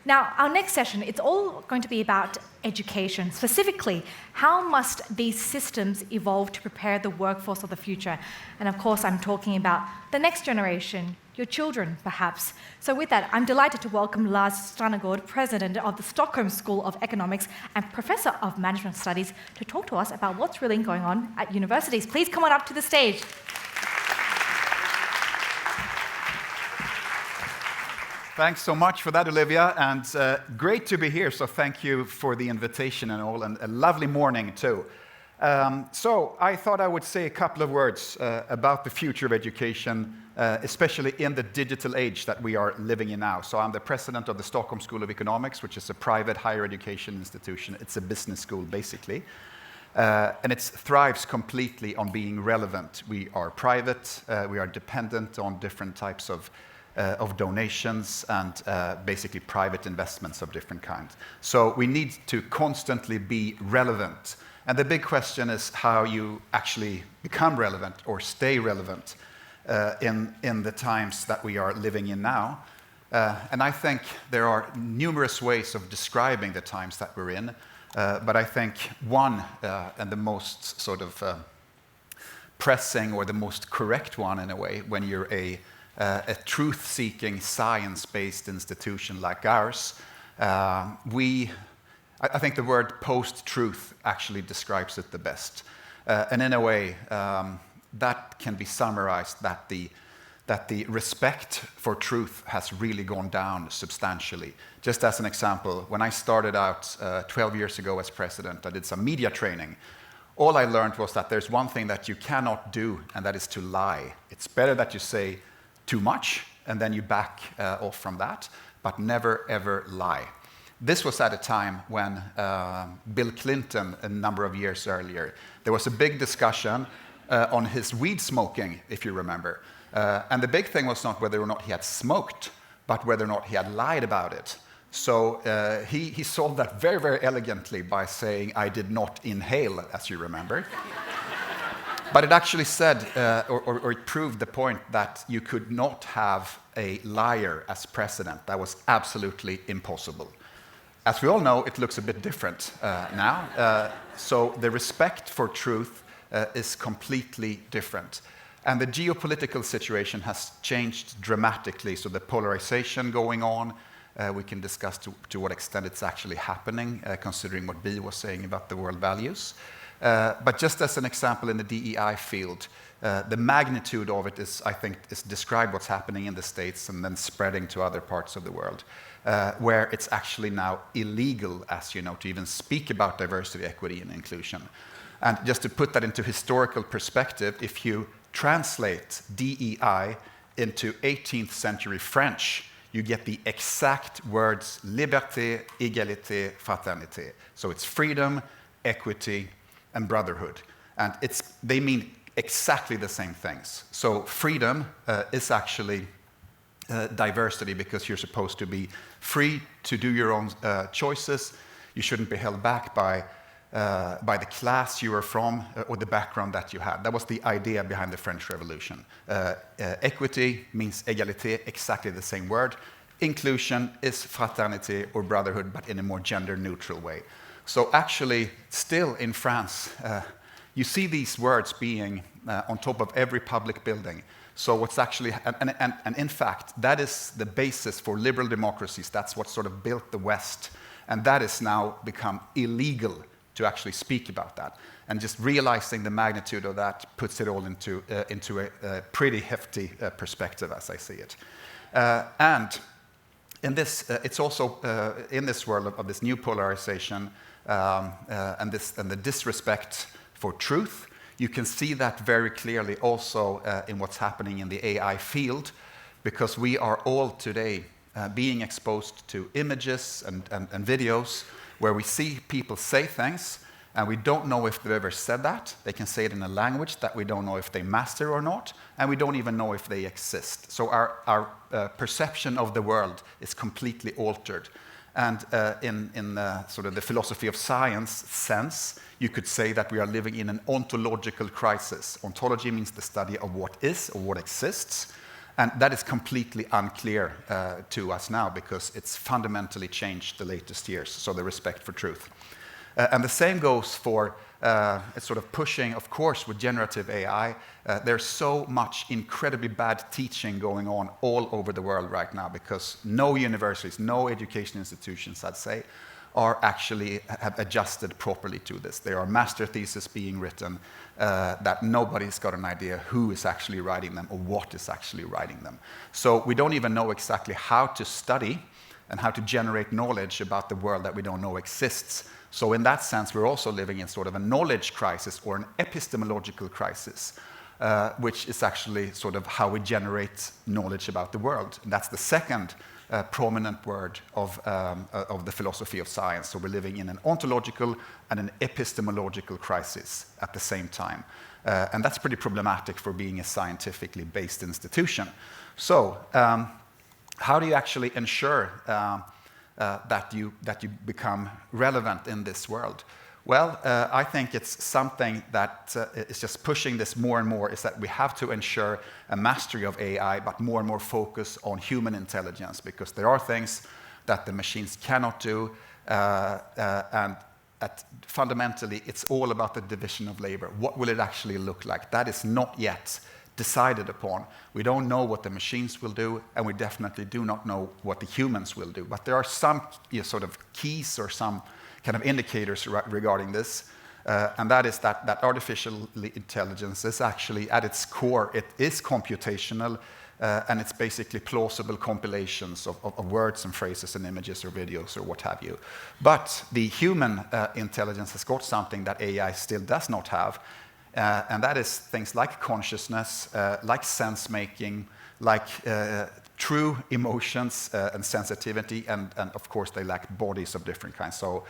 Now, our next session, it's all going to be about education. Specifically, how must these systems evolve to prepare the workforce of the future? And of course, I'm talking about the next generation, your children, perhaps. So with that, I'm delighted to welcome Lars Strannegård, President of the Stockholm School of Economics and Professor of Management Studies, to talk to us about what's really going on at universities. Please come on up to the stage. Thanks so much for that, Olivia, and great to be here, so thank you for the invitation and all, and a lovely morning too. So I thought I would say a couple of words about the future of education, especially in the digital age that we are living in now. So I'm the president of the Stockholm School of Economics, which is a private higher education institution. It's a business school, basically. And it thrives completely on being relevant. We are private, we are dependent on different types of donations and basically private investments of different kinds. So we need to constantly be relevant. And the big question is how you actually become relevant or stay relevant in the times that we are living in now. And I think there are numerous ways of describing the times that we're in. But I think one, and the most sort of pressing or the most correct one in a way, when you're a truth-seeking, science-based institution like ours, I think the word post-truth actually describes it the best. And in a way, that can be summarized that the respect for truth has really gone down substantially. Just as an example, when I started out 12 years ago as president, I did some media training. All I learned was that there's one thing that you cannot do, and that is to lie. It's better that you say too much, and then you back off from that, but never, ever lie. This was at a time when Bill Clinton, a number of years earlier, there was a big discussion on his weed smoking, if you remember. And the big thing was not whether or not he had smoked, but whether or not he had lied about it. So he solved that very, very elegantly by saying, "I did not inhale," as you remember. But it actually said, or it proved the point that you could not have a liar as president. That was absolutely impossible. As we all know, it looks a bit different now. So the respect for truth is completely different. And the geopolitical situation has changed dramatically. So the polarization going on, we can discuss to what extent it's actually happening, considering what Bi was saying about the world values. But just as an example in the DEI field, the magnitude of it is, I think, is describe what's happening in the States and then spreading to other parts of the world, where it's actually now illegal, as you know, to even speak about diversity, equity, and inclusion. And just to put that into historical perspective, if you translate DEI into 18th century French, you get the exact words liberté, égalité, fraternité. So it's freedom, equity, and brotherhood. And they mean exactly the same things. So freedom is actually diversity, because you're supposed to be free to do your own choices. You shouldn't be held back by the class you are from or the background that you had. That was the idea behind the French Revolution. Equity means égalité, exactly the same word. Inclusion is fraternité or brotherhood, but in a more gender-neutral way. So actually, still in France, you see these words being on top of every public building. So what's actually, and in fact, that is the basis for liberal democracies. That's what sort of built the West. And that has now become illegal to actually speak about that. And just realizing the magnitude of that puts it all into a pretty hefty perspective, as I see it. And in this, it's also in this world of this new polarization and the disrespect for truth, you can see that very clearly also in what's happening in the AI field, because we are all today being exposed to images and videos where we see people say things, and we don't know if they've ever said that. They can say it in a language that we don't know if they master or not, and we don't even know if they exist. So our perception of the world is completely altered. And in sort of the philosophy of science sense, you could say that we are living in an ontological crisis. Ontology means the study of what is or what exists. And that is completely unclear to us now because it's fundamentally changed the latest years, so the respect for truth. And the same goes for it's sort of pushing, of course, with generative AI. There's so much incredibly bad teaching going on all over the world right now because no universities, no education institutions, I'd say, have adjusted properly to this. There are master theses being written that nobody's got an idea who is actually writing them or what is actually writing them. So we don't even know exactly how to study and how to generate knowledge about the world that we don't know exists. So in that sense, we're also living in sort of a knowledge crisis or an epistemological crisis, which is actually sort of how we generate knowledge about the world. And that's the second prominent word of the philosophy of science. So we're living in an ontological and an epistemological crisis at the same time. And that's pretty problematic for being a scientifically based institution. So how do you actually ensure that you become relevant in this world? Well, I think it's something that is just pushing this more and more, is that we have to ensure a mastery of AI, but more and more focus on human intelligence, because there are things that the machines cannot do, and fundamentally, it's all about the division of labor. What will it actually look like? That is not yet decided upon. We don't know what the machines will do, and we definitely do not know what the humans will do. But there are some sort of keys or some kind of indicators regarding this, and that is that artificial intelligence is actually, at its core, it is computational, and it's basically plausible compilations of words and phrases and images or videos or what have you. But the human intelligence has got something that AI still does not have, and that is things like consciousness, like sense-making, like true emotions and sensitivity, and of course they lack bodies of different kinds. So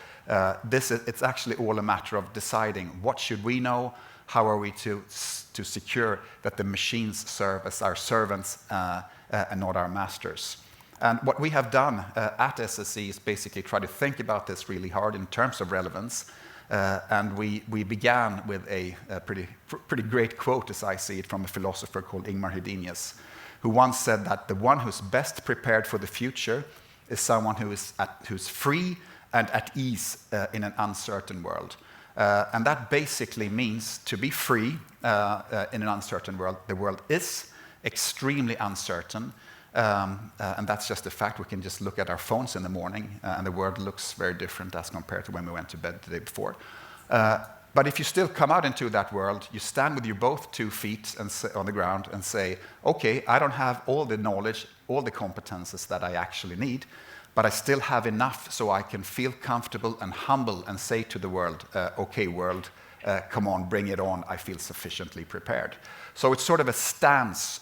it's actually all a matter of deciding what should we know, how are we to secure that the machines serve as our servants and not our masters. And what we have done at SSE is basically try to think about this really hard in terms of relevance. And we began with a pretty great quote, as I see it, from a philosopher called Ingmar Hedenius, who once said that the one who's best prepared for the future is someone who's free and at ease in an uncertain world. And that basically means to be free in an uncertain world. The world is extremely uncertain, and that's just a fact. We can just look at our phones in the morning, and the world looks very different as compared to when we went to bed the day before. But if you still come out into that world, you stand with your both 2 feet on the ground and say, okay, I don't have all the knowledge, all the competences that I actually need, but I still have enough so I can feel comfortable and humble and say to the world, okay, world, come on, bring it on, I feel sufficiently prepared. So it's sort of a stance,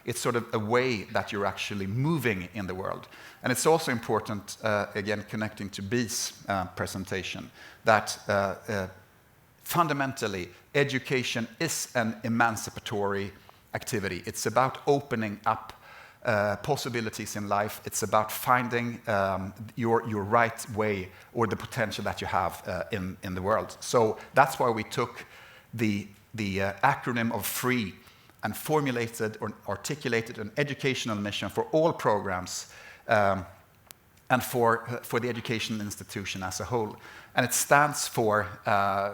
it's sort of a way that you're actually moving in the world. And it's also important, again, connecting to B's presentation, that fundamentally, education is an emancipatory activity. It's about opening up possibilities in life. It's about finding your right way or the potential that you have in the world. So that's why we took the acronym of FREE and formulated or articulated an educational mission for all programs and for the educational institution as a whole. And it stands for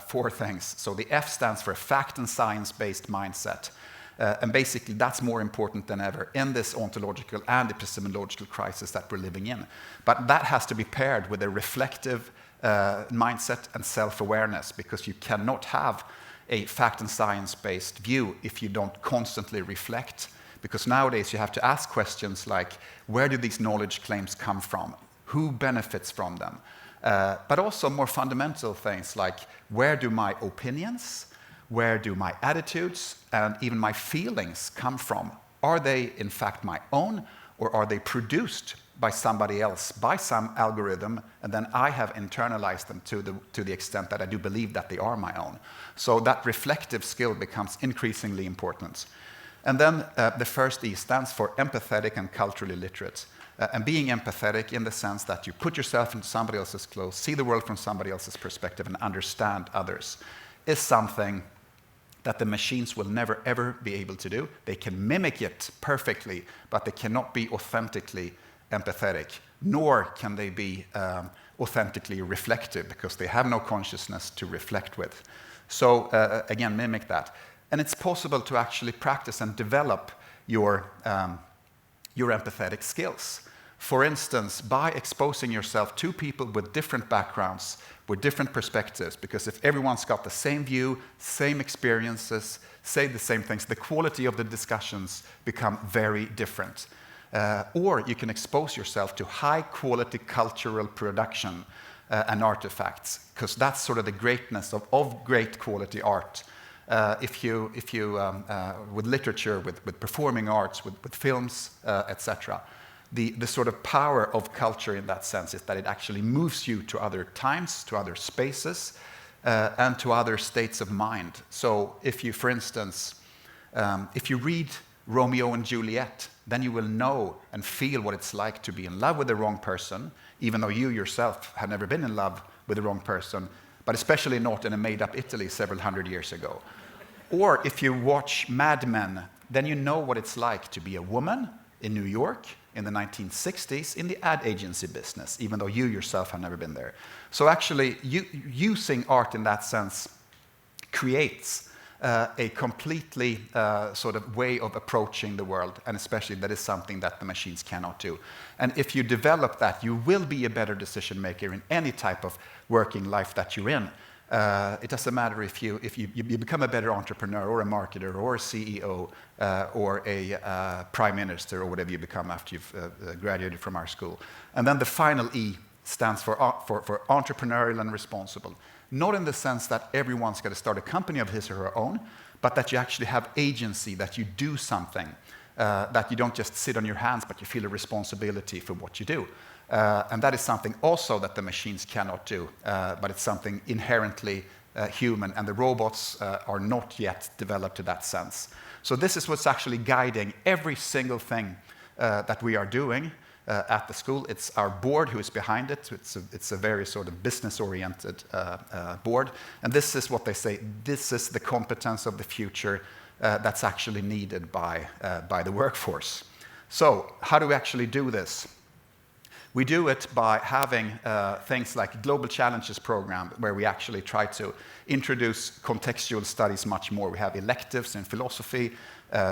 4 things. So the F stands for fact and science-based mindset. And basically, that's more important than ever in this ontological and epistemological crisis that we're living in. But that has to be paired with a reflective mindset and self-awareness, because you cannot have a fact and science-based view if you don't constantly reflect. Because nowadays you have to ask questions like, where do these knowledge claims come from? Who benefits from them? But also more fundamental things like, where do my opinions, where do my attitudes, and even my feelings come from? Are they in fact my own, or are they produced by somebody else, by some algorithm, and then I have internalized them to the extent that I do believe that they are my own? So that reflective skill becomes increasingly important. And then the first E stands for empathetic and culturally literate. And being empathetic in the sense that you put yourself into somebody else's clothes, see the world from somebody else's perspective, and understand others is something that the machines will never ever be able to do. They can mimic it perfectly, but they cannot be authentically empathetic, nor can they be authentically reflective, because they have no consciousness to reflect with. So again, mimic that. And it's possible to actually practice and develop your empathetic skills. For instance, by exposing yourself to people with different backgrounds, with different perspectives, because if everyone's got the same view, same experiences, say the same things, the quality of the discussions become very different. Or you can expose yourself to high-quality cultural production and artifacts, because that's sort of the greatness of great quality art. If you with literature, with performing arts, with films, etc., the sort of power of culture in that sense is that it actually moves you to other times, to other spaces, and to other states of mind. So if you, for instance, if you read Romeo and Juliet, then you will know and feel what it's like to be in love with the wrong person, even though you yourself have never been in love with the wrong person, but especially not in a made-up Italy several hundred years ago. Or if you watch Mad Men, then you know what it's like to be a woman in New York in the 1960s in the ad agency business, even though you yourself have never been there. So actually, using art in that sense creates a completely sort of way of approaching the world, and especially that is something that the machines cannot do. And if you develop that, you will be a better decision maker in any type of working life that you're in. It doesn't matter if you become a better entrepreneur or a marketer or a CEO or a prime minister or whatever you become after you've graduated from our school. And then the final E stands for entrepreneurial and responsible. Not in the sense that everyone's got to start a company of his or her own, but that you actually have agency, that you do something, that you don't just sit on your hands, but you feel a responsibility for what you do. And that is something also that the machines cannot do, but it's something inherently human, and the robots are not yet developed to that sense. So this is what's actually guiding every single thing that we are doing at the school. It's our board who is behind it. It's a very sort of business-oriented board. And this is what they say, this is the competence of the future that's actually needed by the workforce. So how do we actually do this? We do it by having things like Global Challenges program, where we actually try to introduce contextual studies much more. We have electives in philosophy,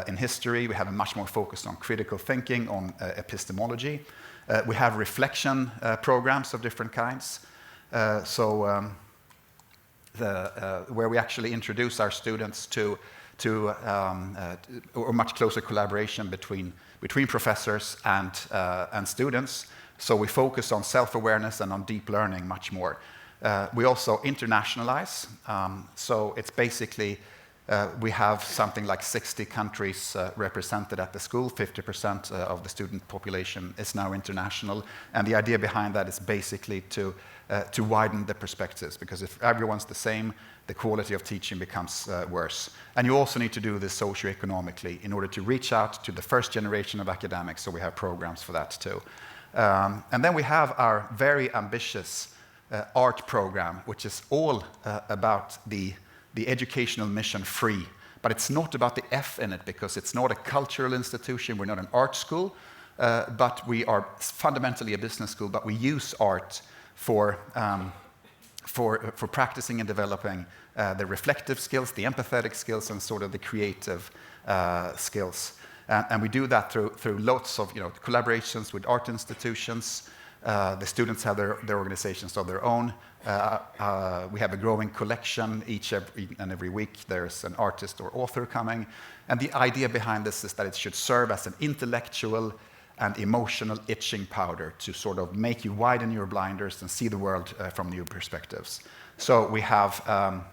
in history. We have a much more focus on critical thinking, on epistemology. We have reflection programs of different kinds. Where we actually introduce our students to a much closer collaboration between professors and students. So we focus on self-awareness and on deep learning much more. We also internationalize. So it's basically, we have something like 60 countries represented at the school. 50% of the student population is now international. And the idea behind that is basically to widen the perspectives, because if everyone's the same, the quality of teaching becomes worse. And you also need to do this socioeconomically in order to reach out to the first generation of academics, so we have programs for that too. And then we have our very ambitious art program, which is all about the educational mission free. But it's not about the F in it, because it's not a cultural institution, we're not an art school, but we are fundamentally a business school, but we use art for practicing and developing the reflective skills, the empathetic skills, and sort of the creative skills. And we do that through lots of collaborations with art institutions. The students have their organizations of their own. We have a growing collection each and every week. There's an artist or author coming. And the idea behind this is that it should serve as an intellectual and emotional itching powder to sort of make you widen your blinders and see the world from new perspectives. So we have a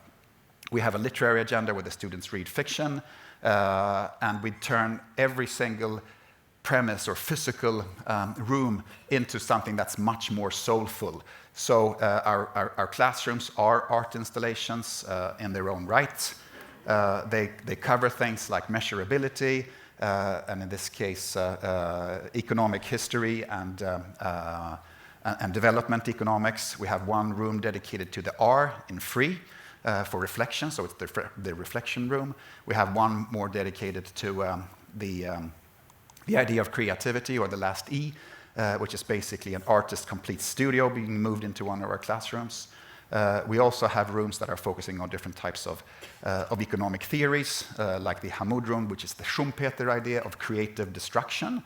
literary agenda where the students read fiction, and we turn every single premise or physical room into something that's much more soulful. So our classrooms are art installations in their own right. They cover things like measurability, and in this case, economic history and development economics. We have one room dedicated to the R in free, for reflection, so it's the reflection room. We have one more dedicated to the idea of creativity, or the last E, which is basically an artist complete studio being moved into one of our classrooms. We also have rooms that are focusing on different types of economic theories, like the Hamoud room, which is the Schumpeter idea of creative destruction.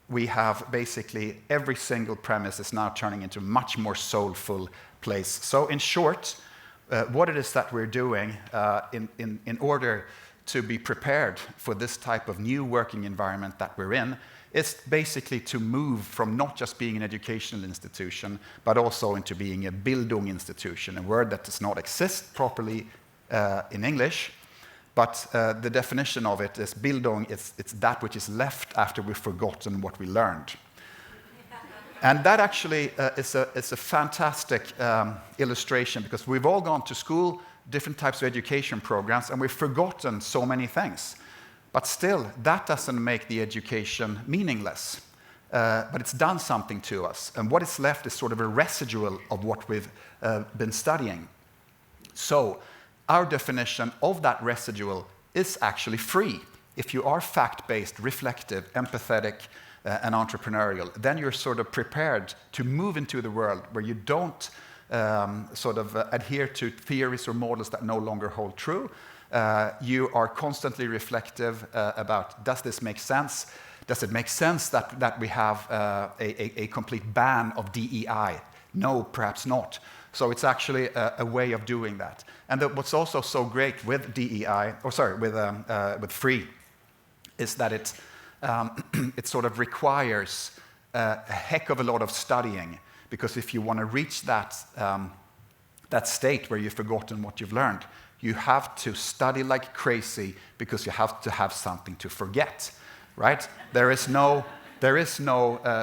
We have basically every single premise is now turning into a much more soulful place. So in short, what it is that we're doing in order to be prepared for this type of new working environment that we're in is basically to move from not just being an educational institution, but also into being a Bildung institution, a word that does not exist properly in English. But the definition of it is Bildung, it's that which is left after we've forgotten what we learned. And that actually is a fantastic illustration, because we've all gone to school, different types of education programs, and we've forgotten so many things. But still, that doesn't make the education meaningless. But it's done something to us. And what is left is sort of a residual of what we've been studying. So our definition of that residual is actually free. If you are fact-based, reflective, empathetic, and entrepreneurial, then you're sort of prepared to move into the world where you don't adhere to theories or models that no longer hold true. You are constantly reflective about, does this make sense? Does it make sense that we have a complete ban of DEI? No, perhaps not. So it's actually a way of doing that. And what's also so great with DEI, with free, is that it sort of requires a heck of a lot of studying. Because if you want to reach that state where you've forgotten what you've learned, you have to study like crazy, because you have to have something to forget, right? There is no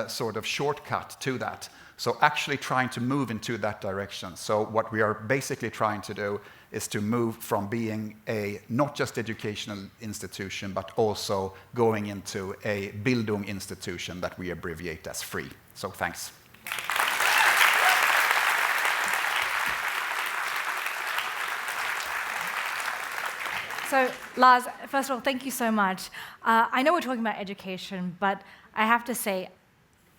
sort of shortcut to that. So actually trying to move into that direction. So what we are basically trying to do is to move from being a not just educational institution, but also going into a Bildung institution that we abbreviate as free. So thanks. So, Lars, first of all, thank you so much. I know we're talking about education, but I have to say,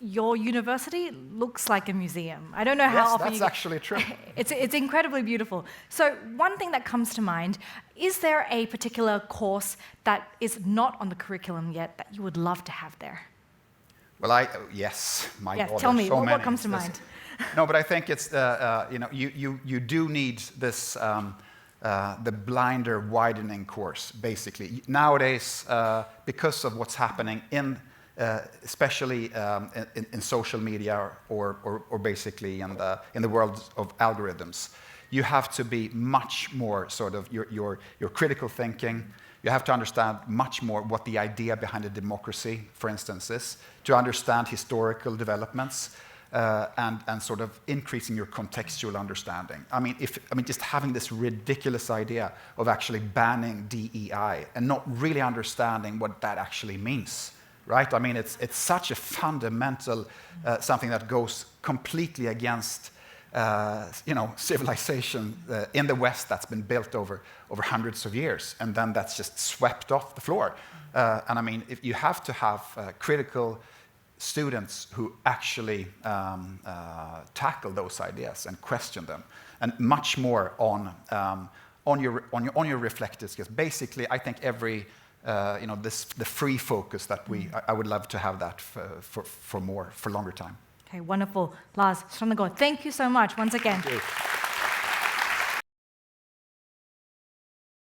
your university looks like a museum. I don't know how often that's actually true. It's incredibly beautiful. So one thing that comes to mind, is there a particular course that is not on the curriculum yet that you would love to have there? Well, yes, my God. Tell me, so what comes to mind? No, but I think it's you do need this the blinder widening course, basically. Nowadays, because of what's happening especially in social media or basically in the world of algorithms, you have to be much more sort of your critical thinking. You have to understand much more what the idea behind a democracy, for instance, is, to understand historical developments, and sort of increasing your contextual understanding. I mean, just having this ridiculous idea of actually banning DEI and not really understanding what that actually means, right? I mean, it's such a fundamental something that goes completely against civilization in the West that's been built over hundreds of years, and then that's just swept off the floor. And I mean, if you have to have critical students who actually tackle those ideas and question them, and much more on your reflective skills. Basically, I think the free focus that I would love to have that for longer time. Okay, wonderful. Lars Strannegård, thank you so much once again. Thank you.